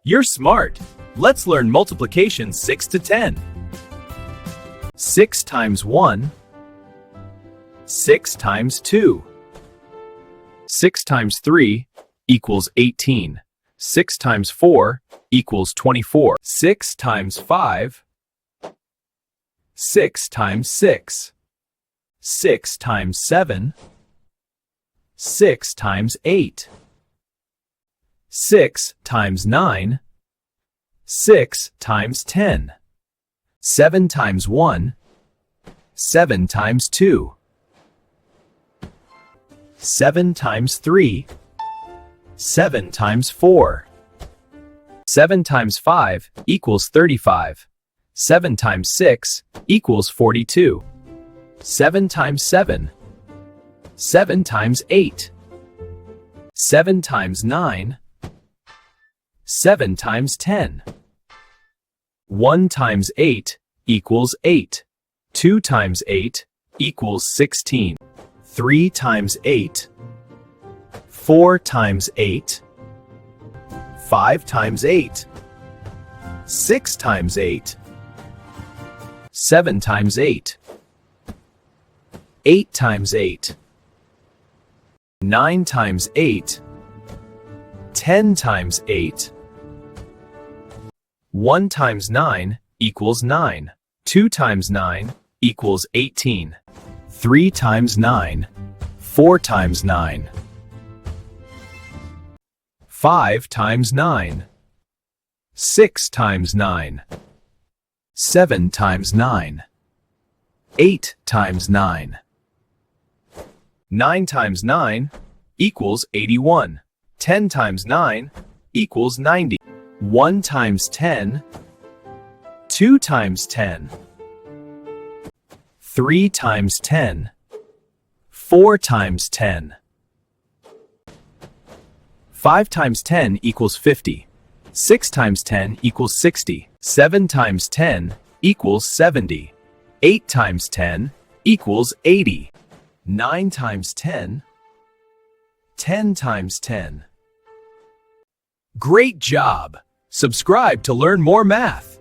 You're smart. Let's learn multiplication 6 to 10. 6 times 1, 6 times 2. 6 times 3 equals 18. 6 times 4 equals 24. 6 times 5, 6 times 6. 6 times 7, 6 times 8. 6 times 9, 6 times 10. 7 times 1, 7 times 2. 7 times 3, 7 times 4. 7 times 5 equals 35. 7 times 6 equals 42. 7 times 7, 7 times 8. 7 times 9, 7 times 10. 1 times 8 equals 8. 2 times 8 equals 16. 3 times 8, 4 times 8, 5 times 8, 6 times 8, 7 times 8, 8 times 8, 9 times 8, 10 times 8. 1 times 9 equals 9. 2 times 9 equals 18. 3 times 9, 4 times 9. 5 times 9, 6 times 9. 7 times 9, 8 times 9. 9 times 9 equals 81. 10 times 9 equals 90. 1 times 10, 2 times 10. 3 times 10, 4 times 10. 5 times 10 equals 50. 6 times 10 equals 60. 7 times 10 equals 70. 8 times 10 equals 80. 9 times 10, 10 times 10. Great job! Subscribe to learn more math.